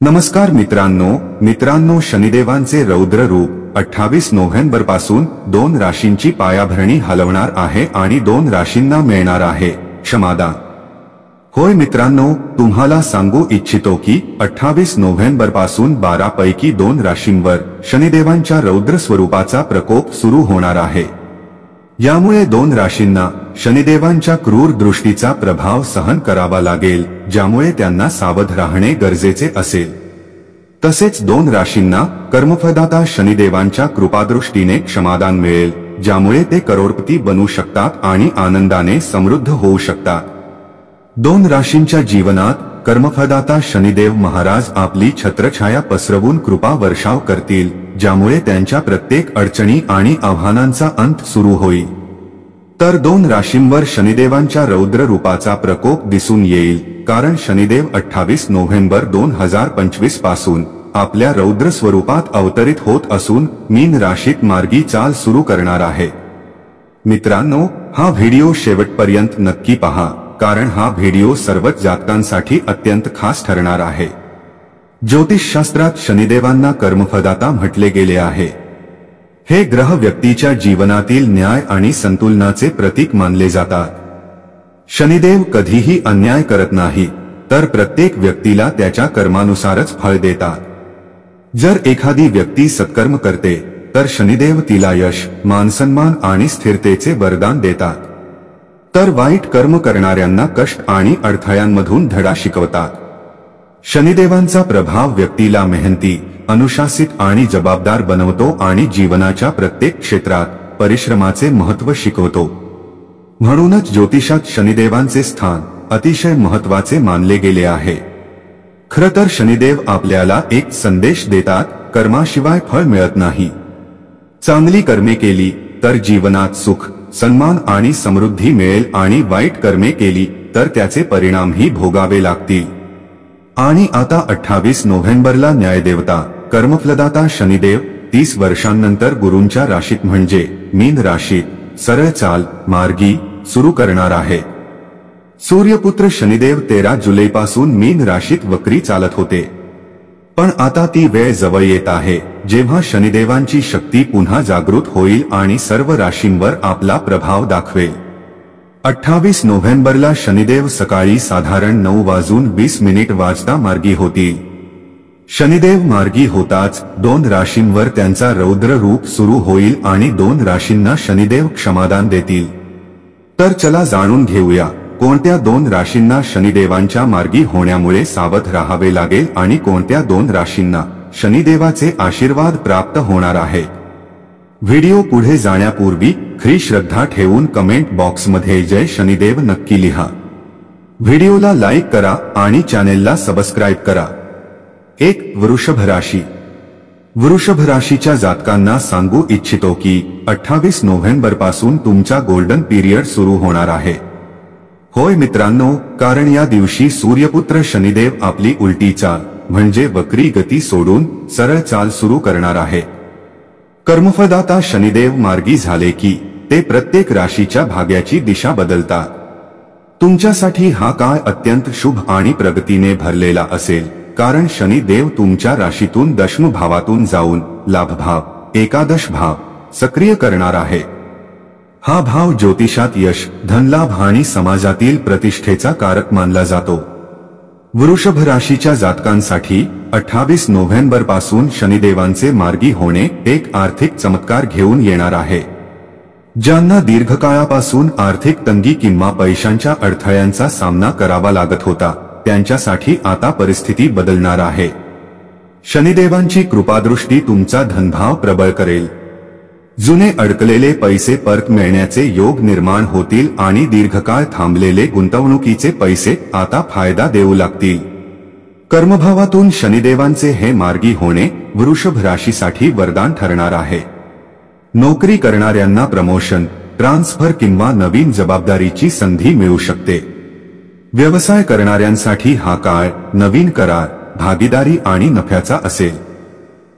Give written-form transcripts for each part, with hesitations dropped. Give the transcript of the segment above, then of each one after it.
नमस्कार मित्रांनो, शनिदेवांचे रौद्र रूप 28 नोव्हेंबर पासून 2 राशींची पायाभरणी हलवणार आहे आणि 2 राशींना मिळणार आहे क्षमादान। होय मित्रांनो, तुम्हाला सांगू इच्छितो की 28 नोव्हेंबर पासून 12 पैकी 2 राशींवर शनिदेवांच्या रौद्र स्वरूपाचा प्रकोप सुरू होणार आहे। यामुळे 2 राशींना शनिदेवांच्या क्रूर दृष्टीचा प्रभाव सहन करावा लागेल, ज्यामुळे त्यांना सावध राहणे गरजेचे असेल। तसेच 2 राशींना कर्मफलदाता शनिदेवांच्या कृपादृष्टीने क्षमादान मिळेल, ज्यामुळे ते करोडपती बनू शकतात आणि आनंदाने समृद्ध होऊ शकतात। 2 राशींच्या जीवनात कर्मफलदाता शनिदेव महाराज आपली छत्रछाया पसरवून कृपा वर्षाव करतील, ज्यामुळे त्यांच्या प्रत्येक अडचणी आणि आव्हानांचा अंत सुरू होईल। तर 2 राशींवर शनिदेवांच्या रौद्र रूपाचा प्रकोप दिसून येईल, कारण शनिदेव 28 नोव्हेंबर 2025 पासून आपल्या रौद्र स्वरूपात अवतरित होत असून मीन राशीत मार्गी चाल सुरू करणार आहे। मित्रांनो, हा व्हिडिओ शेवटपर्यंत नक्की पहा, कारण हा व्हिडिओ सर्वच जातकांसाठी अत्यंत खास ठरणार आहे। ज्योतिषशास्त्रात शनिदेवांना कर्मफलदाता म्हटले गेले आहे। हे ग्रह व्यक्तीच्या जीवनातील न्याय आणि संतुलनाचे प्रतीक मानले जातात। शनिदेव कधीही अन्याय करत नाही, तर प्रत्येक व्यक्तीला त्याच्या कर्मानुसारच फळ देतात। जर एखादी व्यक्ती सत्कर्म करते, तर शनिदेव तिला यश, मानसन्मान आणि स्थिरतेचे वरदान देतात। तर वाईट कर्म करणाऱ्यांना कष्ट आणि अडथळ्यांमधून धडा शिकवतात। शनिदेवांचा प्रभाव व्यक्तीला मेहनती, अनुशासित आणि जबाबदार बनवतो आणि जीवनाच्या प्रत्येक क्षेत्रात परिश्रमाचे महत्त्व शिकवतो। म्हणूनच ज्योतिषात शनिदेवांचे स्थान अतिशय महत्त्वाचे मानले गेले आहे। खरं तर शनिदेव आपल्याला एक संदेश देतात, कर्माशिवाय फळ मिळत नाही। चांगली कर्मे केली तर जीवनात सुख, सन्मान आणि समृद्धी मिळेल, आणि वाईट कर्मे केली तर त्याचे परिणामही भोगावे लागतील। आणि आता 28 नोव्हेंबरला न्यायदेवता कर्मफलदाता शनिदेव 30 वर्षांनंतर गुरूंच्या राशीत म्हणजे मीन राशीत सरळ चाल मार्गी सुरू करणार आहे। सूर्यपुत्र शनिदेव 13 जुलैपासून मीन राशीत वक्री चालत होते, पण आता ती वेळ जवळ येत आहे जेव्हा शनिदेवांची शक्ती पुन्हा जागृत होईल आणि सर्व राशींवर आपला प्रभाव दाखवेल। 28 नोव्हेंबरला शनिदेव सकाळी साधारण 9:20 वाजता मार्गी होतील। शनिदेव मार्गी होताच 2 राशींवर त्यांचा रौद्र रूप सुरू होईल आणि 2 राशींना शनिदेव क्षमादान देतील। तर चला जाणून घेऊया, कोणत्या 2 राशींना शनिदेवांच्या मार्गी होण्यामुळे सावध राहावे लागेल आणि कोणत्या 2 राशींना शनिदेवाचे आशीर्वाद प्राप्त होणार आहेत। व्हिडिओ पुढे जाण्यापूर्वी खरी श्रद्धा ठेवून कमेंट बॉक्समध्ये जय शनिदेव नक्की लिहा। व्हिडिओला लाईक करा आणि चॅनेलला सबस्क्राईब करा। 1. वृषभ राशी। वृषभ राशीच्या जातकांना सांगू इच्छितो की 28 नोव्हेंबर पासून तुमचा गोल्डन पिरियड सुरू होणार आहे। होय मित्रांनो, कारण या दिवशी सूर्यपुत्र शनिदेव आपली उलटी चाल म्हणजे वक्री गती सोडून सरळ चाल सुरू करणार आहे। कर्मफलदाता शनिदेव मार्गी झाले की ते प्रत्येक राशीच्या भाग्याची दिशा बदलतात। तुमच्यासाठी हा काळ अत्यंत शुभ आणि प्रगतीने भरलेला असेल, कारण शनिदेव तुमच्या राशीतून दशम भावातून जाऊन लाभभाव, एकादश भाव सक्रिय करणार आहे। हा भाव ज्योतिषात यश, धनलाभ आणि समाजातील प्रतिष्ठेचा कारक मानला जातो। वृषभ राशीच्या जातकांसाठी 28 नोव्हेंबर पासून शनिदेवांचे मार्गी होणे एक आर्थिक चमत्कार घेऊन येणार आहे। ज्यांना दीर्घकाळापासून आर्थिक तंगी किंवा पैशांच्या अडथळ्यांचा सामना करावा लागत होता, त्यांच्यासाठी आता परिस्थिती बदलणार आहे। शनिदेवांची कृपादृष्टी तुमचा धनभाव प्रबळ करेल। जुने अडकलेले पैसे परत मिळण्याचे योग निर्माण होतील आणि दीर्घकाळ थांबलेले गुंतवणुकीचे पैसे आता फायदा देऊ लागतील। कर्मभावातून शनिदेवांचे हे मार्गी होणे वृषभ राशीसाठी वरदान ठरणार आहे। नोकरी करणाऱ्यांना प्रमोशन, ट्रान्सफर किंवा नवीन जबाबदारीची संधी मिळू शकते। व्यवसाय करणाऱ्यांसाठी हा काळ नवीन करार, भागीदारी आणि नफ्याचा असेल।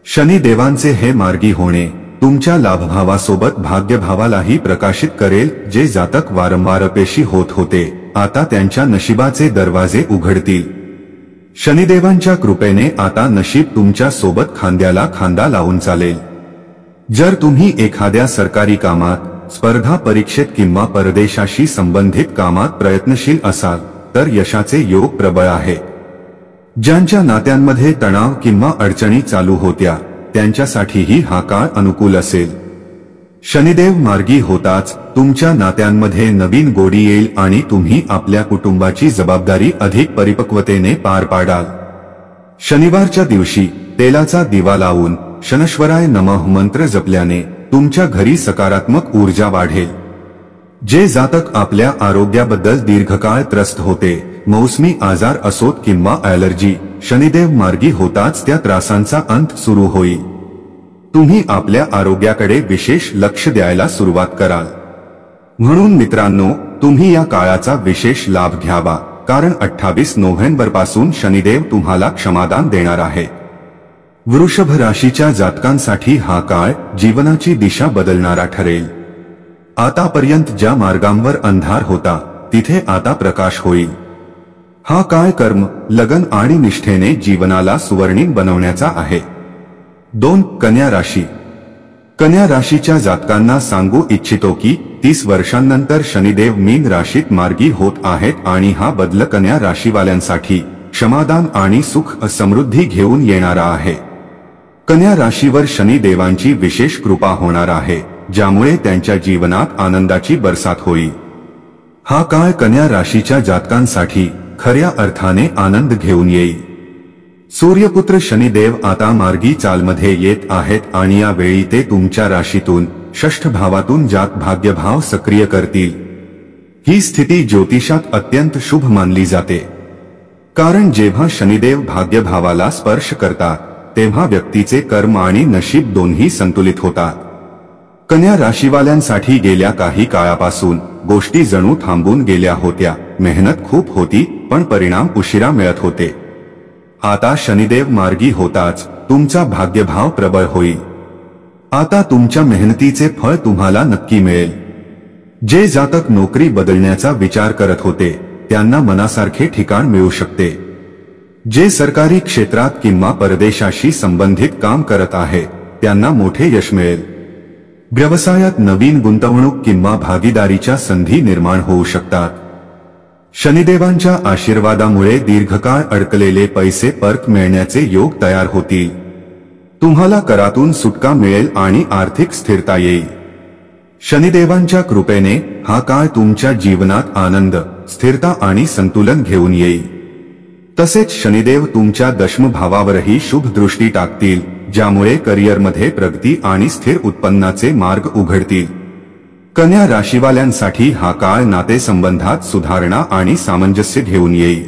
शनिदेवांचे हे मार्गी होणे तुमच्या लाभभावासोबत भाग्यभावालाही प्रकाशित करेल। जे जातक वारंवार अपयशी होत होते, आता त्यांच्या नशिबाचे दरवाजे उघडतील। शनिदेवांच्या कृपेने आता नशीब तुमच्या सोबत खांद्याला खांदा लावून चालेल। जर तुम्ही एखाद्या सरकारी कामात, स्पर्धा परीक्षेत किंवा परदेशाशी संबंधित कामात प्रयत्नशील असाल तर यशाचे योग प्रबळ आहे। ज्यांच्या नात्यांमध्ये तणाव किंवा अडचणी चालू होत्या त्यांच्यासाठीही हा काळ अनुकूल असेल। शनिदेव मार्गी होताच तुमच्या नात्यांमध्ये नवीन गोडी येईल आणि तुम्ही आपल्या कुटुंबाची जबाबदारी अधिक परिपक्वतेने पार पाडाल। शनिवारच्या दिवशी तेलाचा दिवा लावून शनश्वराय नमः मंत्र जपल्याने तुमच्या घरी सकारात्मक ऊर्जा वाढेल। जे जातक आपल्या आरोग्याबद्दल दीर्घकाळ त्रस्त होते, मौसमी आजार असोत किंवा ॲलर्जी, शनिदेव मार्गी होताच त्या त्रासांचा अंत सुरू होईल। तुम्ही आपल्या आरोग्याकडे विशेष लक्ष द्यायला सुरुवात कराल। म्हणून मित्रांनो, तुम्ही या काळाचा विशेष लाभ घ्यावा, कारण 28 नोव्हेंबरपासून शनिदेव तुम्हाला क्षमादान देणार आहे। वृषभ राशीच्या जातकांसाठी हा काळ जीवनाची दिशा बदलणारा ठरेल। आतापर्यंत ज्या मार्गांवर अंधार होता तिथे आता प्रकाश होईल। हा काळ कर्म, लगन आणि निष्ठेने जीवनाला सुवर्णिम बनवण्याचा आहे। 2. कन्या राशी। कन्या राशीच्या जातकांना सांगू इच्छितो की 30 वर्षांनंतर शनिदेव मीन राशीत मार्गी होत आहेत आणि हा बदल कन्या राशीवाल्यांसाठी क्षमादान आणि सुख समृद्धी घेऊन येणारा आहे। कन्या राशीवर शनिदेवांची विशेष कृपा होणार आहे, ज्यामुळे त्यांच्या जीवनात आनंदाची बरसात होईल। हा काळ कन्या राशीच्या जातकांसाठी खऱ्या अर्थाने आनंद घेऊन येईल। सूर्यपुत्र शनिदेव आता मार्गी चालमध्ये येत आहेत आणि या वेळी ते तुमच्या राशीतून षष्ठ भावातून जात भाग्यभाव सक्रिय करतील। ही स्थिती ज्योतिषात अत्यंत शुभ मानली जाते, कारण जेव्हा शनिदेव भाग्यभावाला स्पर्श करतात तेव्हा व्यक्तीचे कर्म आणि नशीब दोन्ही संतुलित होतात। कन्या राशीवाल्यांसाठी गेल्या काही काळापासून गोष्टी जणू थांबून गेल्या होत्या। मेहनत खूप होती पण परिणाम उशिरा मिळत होते। आता शनिदेव मार्गी होताच तुमचा भाग्यभाव प्रबळ होईल। आता तुमच्या मेहनतीचे फळ तुम्हाला नक्की मिळेल। जे जातक नोकरी बदलण्याचा विचार करत होते त्यांना मनासारखे ठिकाण मिळू शकते। जे सरकारी क्षेत्रात किंवा परदेशाशी संबंधित काम करत आहेत त्यांना मोठे यश मिळेल। व्यवसायात नवीन गुंतवणूक किंवा भागीदारीच्या संधी निर्माण होऊ शकतात। शनिदेवांच्या आशीर्वादामुळे दीर्घकाळ अडकलेले पैसे परत मिळण्याचे योग तयार होतील। तुम्हाला करातून सुटका मिळेल आणि आर्थिक स्थिरता येईल। शनिदेवांच्या कृपेने हा काळ तुमच्या जीवनात आनंद, स्थिरता आणि संतुलन घेऊन येईल। तसेच शनिदेव तुमच्या दशम भावावरही शुभ दृष्टी टाकतील, ज्यामुळे करिअरमध्ये प्रगती आणि स्थिर उत्पन्नाचे मार्ग उघडतील। कन्या राशीवाल्यांसाठी हा काळ नातेसंबंधात सुधारणा आणि सामंजस्य घेऊन येईल।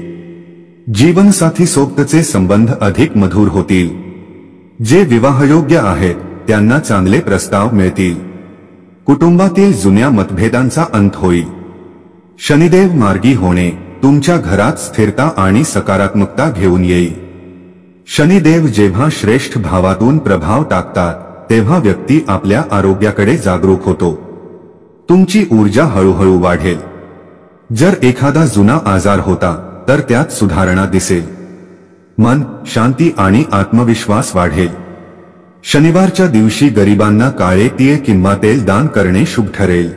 जीवनसाथी सोबतचे संबंध अधिक मधुर होतील। जे विवाहयोग्य आहेत त्यांना चांगले प्रस्ताव मिळतील। कुटुंबातील जुन्या मतभेदांचा अंत होईल। शनिदेव मार्गी होणे तुमच्या घरात स्थिरता आणि सकारात्मकता घेऊन येईल। शनिदेव जेव्हा श्रेष्ठ भावातून प्रभाव टाकतात तेव्हा व्यक्ती आपल्या आरोग्याकडे जागरूक होतो। तुमची ऊर्जा हळूहळू वाढेल। जर एखादा जुना आजार होता तर त्यात सुधारणा दिसेल। मन, शांती आणि आत्मविश्वास वाढेल। शनिवारच्या दिवशी गरिबांना काळे तीळ किंवा तेल दान करणे शुभ ठरेल।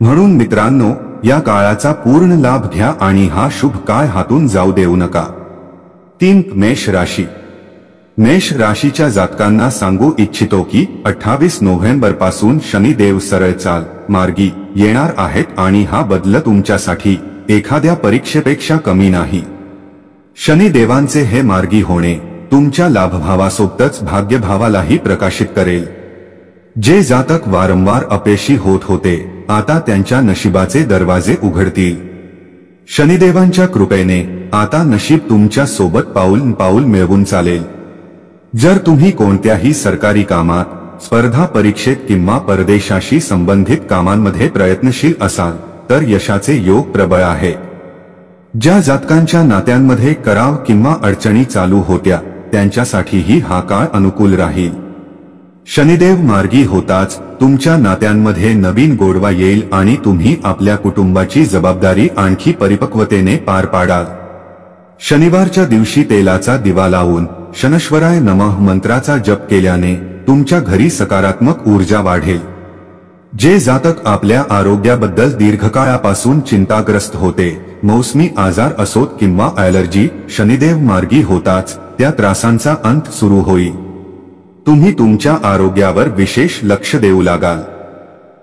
म्हणून मित्रांनो, या काळाचा पूर्ण लाभ घ्या आणि हा शुभ काळ हातून जाऊ देऊ नका। 3. मेष राशी। मेष राशीच्या जातकांना सांगू इच्छितो की 28 नोव्हेंबरपासून शनिदेव सरळ चाल मार्गी येणार आहेत आणि हा बदल तुमच्यासाठी एखाद्या परीक्षेपेक्षा कमी नाही। शनिदेवांचे हे मार्गी होणे तुमच्या लाभभावासोबतच भाग्यभावालाही प्रकाशित करेल। जे जातक वारंवार अपयशी होत होते आता त्यांच्या नशिबाचे दरवाजे उघडतील। शनिदेवांच्या कृपेने आता नशीब तुमच्या सोबत पाऊल पाऊल मिळवून चालेल। जर तुम्ही कोणत्याही सरकारी कामात, स्पर्धा परीक्षेत किंवा परदेशाशी संबंधित कामांमध्ये प्रयत्नशील असाल तर यशाचे योग प्रबळ आहे। ज्या जातकांच्या नात्यांमध्ये कराव किंवा अडचणी चालू होत्या त्यांच्यासाठीही हा काळ अनुकूल राहील। शनिदेव मार्गी होताच तुमच्या नात्यांमध्ये नवीन गोडवा येईल आणि तुम्ही आपल्या कुटुंबाची जबाबदारी आणखी परिपक्वतेने पार पाडाल। शनिवारच्या दिवशी तेलाचा दिवा लावून शनश्वराय नमः मंत्राचा जप केल्याने तुमच्या घरी सकारात्मक ऊर्जा वाढेल. जे जातक आपल्या आरोग्याबद्दल दीर्घकाळापासून चिंताग्रस्त होते, मौसमी आजार असोत किंवा ॲलर्जी, शनिदेव मार्गी होताच त्या त्रासांचा अंत सुरू होईल. तुम्ही तुमच्या आरोग्यावर विशेष लक्ष देऊ लागाल.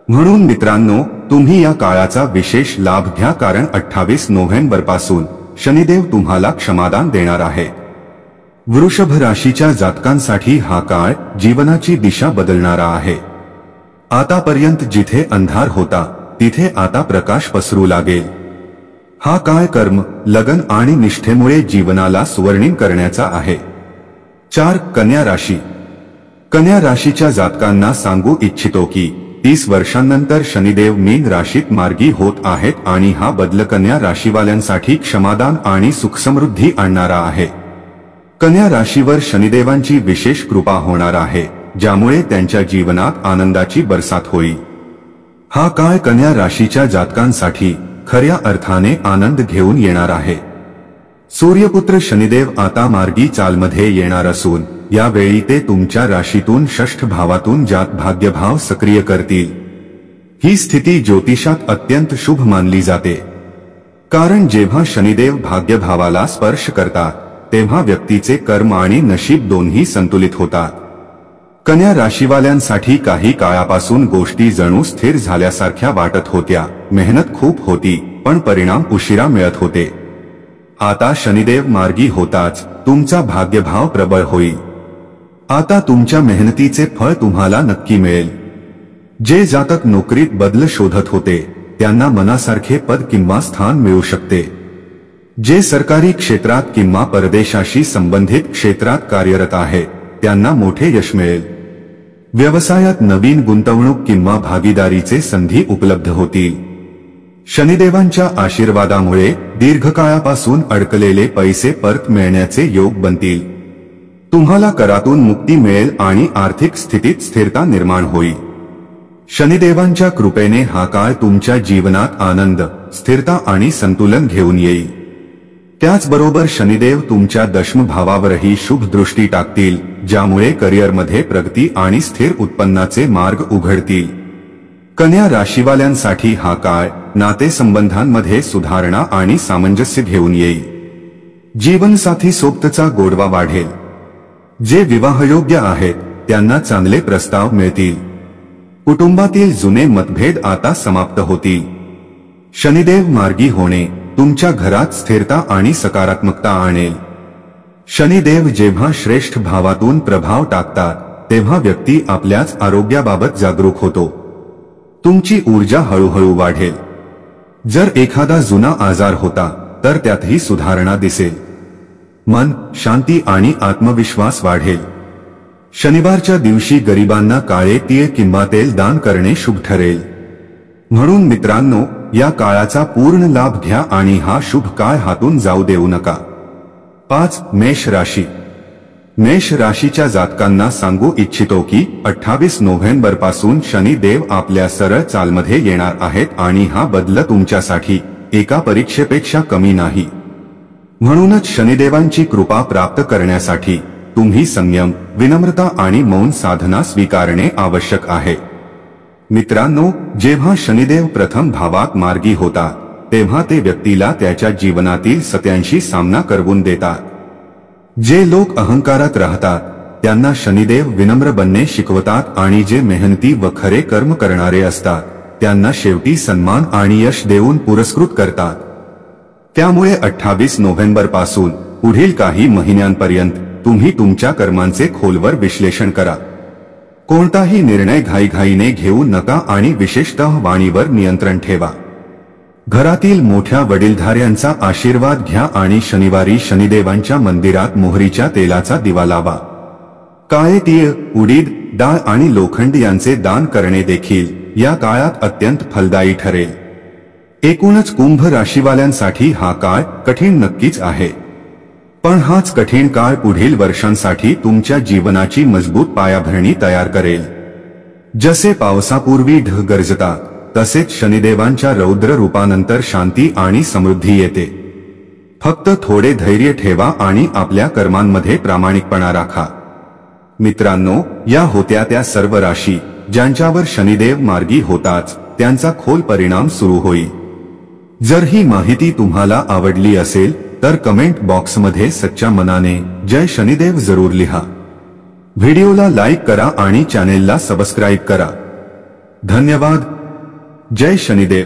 म्हणून मित्रांनो, तुम्ही या काळाचा विशेष लाभ घ्या, कारण 28 नोव्हेंबरपासून शनिदेव तुम्हाला क्षमादान देणार आहे. वृषभ राशीच्या जातकांसाठी हा काळ जीवनाची दिशा बदलणारा आहे. आतापर्यंत जिथे अंधार होता तिथे आता प्रकाश पसरू लागेल. हा काळ कर्म, लगन आणि निष्ठेमुळे जीवनाला सुवर्णिम करण्याचा आहे. 4. कन्या राशी. कन्या राशीच्या जातकांना सांगू इच्छितो की 30 वर्षांनंतर शनिदेव मीन राशीत मार्गी होत आहेत आणि हा बदल कन्या राशीवाल्यांसाठी क्षमादान आणि सुखसमृद्धी आणणारा आहे. कन्या राशीवर शनिदेवांची विशेष कृपा होणार आहे, ज्यामुळे त्यांच्या जीवनात आनंदाची बरसात होईल. हा काळ कन्या राशीच्या जातकांसाठी खऱ्या अर्थाने आनंद घेऊन येणार आहे. सूर्यपुत्र शनिदेव आता मार्गी चालमध्ये येणार असून यावेळी ते तुमच्या राशीतून षष्ठ भावातून जात भाग्यभाव सक्रिय करतील. ही स्थिती ज्योतिषात अत्यंत शुभ मानली जाते, कारण जेव्हा शनिदेव भाग्यभावाला स्पर्श करतात तेव्हा व्यक्तीचे कर्म आणि नशीब दोन्ही संतुलित होतात. कन्या राशीवाल्यांसाठी काही काळापासून गोष्टी जणू स्थिर झाल्यासारख्या वाटत होत्या. मेहनत खूप होती पण परिणाम उशिरा मिळत होते. आता शनिदेव मार्गी होताच तुमचा भाग्यभाव प्रबळ होईल. आता तुमच्या मेहनतीचे फळ तुम्हाला नक्की मिळेल. जे जातक नोकरीत बदल शोधत होते त्यांना मनासारखे पद किंवा स्थान मिळू शकते. जे सरकारी क्षेत्रात किंवा परदेशाशी संबंधित क्षेत्रात कार्यरत आहेत त्यांना मोठे यश मिळेल. व्यवसायात नवीन गुंतवणूक किंवा भागीदारीचे संधी उपलब्ध होतील. शनिदेवांच्या आशीर्वादामुळे दीर्घकाळापासून अडकलेले पैसे परत मिळण्याचे योग बनतील. तुम्हाला करातून मुक्ती मिळेल आणि आर्थिक स्थितीत स्थिरता निर्माण होईल. शनिदेवांच्या कृपेने हा काळ तुमच्या जीवनात आनंद, स्थिरता आणि संतुलन घेऊन येईल. त्याचबरोबर शनिदेव तुमच्या दशम भावावरही शुभ दृष्टी टाकतील, ज्यामुळे करिअरमध्ये प्रगती आणि स्थिर उत्पन्नाचे मार्ग उघडतील. कन्या राशीवाल्यांसाठी हा काळ नातेसंबंधांमध्ये सुधारणा आणि सामंजस्य घेऊन येईल. जीवनसाथी सोबतचा गोडवा वाढेल. जे विवाहयोग्य आहेत त्यांना चांगले प्रस्ताव मिळतील. कुटुंबातील जुने मतभेद आता समाप्त होतील. शनिदेव मार्गी होणे तुमच्या घरात स्थिरता आणि सकारात्मकता आणेल. शनिदेव जेव्हा श्रेष्ठ भावातून प्रभाव टाकतात तेव्हा व्यक्ती आपल्याच आरोग्याबाबत जागरूक होतो. तुमची ऊर्जा हळूहळू वाढेल. जर एखादा जुना आजार होता तर त्यातही सुधारणा दिसेल. मन, शांती आणि आत्मविश्वास वाढेल. शनिवारच्या दिवशी गरिबांना काळे तीळ किंवा तेल दान करणे शुभ ठरेल. म्हणून मित्रांनो, या काळाचा पूर्ण लाभ घ्या आणि हा शुभ काळ हातून जाऊ देऊ नका. 5. मेष राशी. मेष राशीच्या जातकांना सांगू इच्छितो की 28 नोव्हेंबरपासून शनिदेव आपल्या सरळ चालमध्ये येणार आहेत आणि हा बदल तुमच्यासाठी एका परीक्षेपेक्षा कमी नाही. म्हणूनच शनिदेवांची कृपा प्राप्त करण्यासाठी तुम्ही संयम, विनम्रता आणि मौन साधना स्वीकारणे आवश्यक आहे. मित्रांनो, जेव्हा शनिदेव प्रथम भावात मार्गी होतात तेव्हा ते व्यक्तीला त्याच्या जीवनातील सत्यांशी सामना करवून देतात. जे लोक अहंकारात राहतात त्यांना शनिदेव विनम्र बनणे शिकवतात आणि जे मेहनती व खरे कर्म करणारे असतात त्यांना शेवटी सन्मान आणि यश देऊन पुरस्कृत करतात. त्यामुळे 28 नोव्हेंबरपासून पुढील काही महिन्यांपर्यंत तुम्ही तुमच्या कर्मांचे खोलवर विश्लेषण करा. कोणताही निर्णय घाईघाईने घेऊ नका आणि विशेषतः वाणीवर नियंत्रण ठेवा. घरातील मोठ्या वडीलधाऱ्यांचा आशीर्वाद घ्या आणि शनिवारी शनिदेवांच्या मंदिरात मोहरीच्या तेलाचा दिवा लावा. काळे तीळ, उडीद डाळ आणि लोखंड यांचे दान करणे देखील या काळात अत्यंत फलदायी ठरेल. एकूणच कुंभ राशीवाल्यांसाठी हा काळ कठीण नक्कीच आहे, पण हाच कठीण काळ पुढील वर्षांसाठी तुमच्या जीवनाची मजबूत पायाभरणी तयार करेल. जसे पावसापूर्वी ढग गरजतात तसेच शनिदेवांच्या रौद्र रूपानंतर शांती आणि समृद्धी येते. फक्त थोडे धैर्य ठेवा आणि आपल्या कर्मांमध्ये प्रामाणिकपणा राखा. मित्रांनो, या होत्या त्या सर्व राशी ज्यांच्यावर शनिदेव मार्गी होताच त्यांचा खोल परिणाम सुरू होईल. जर ही माहिती तुम्हाला आवडली असेल तर कमेंट बॉक्समध्ये सच्च्या मनाने जय शनिदेव जरूर लिहा. व्हिडिओला लाईक करा आणि चॅनेलला सबस्क्राईब करा. धन्यवाद. जय शनिदेव.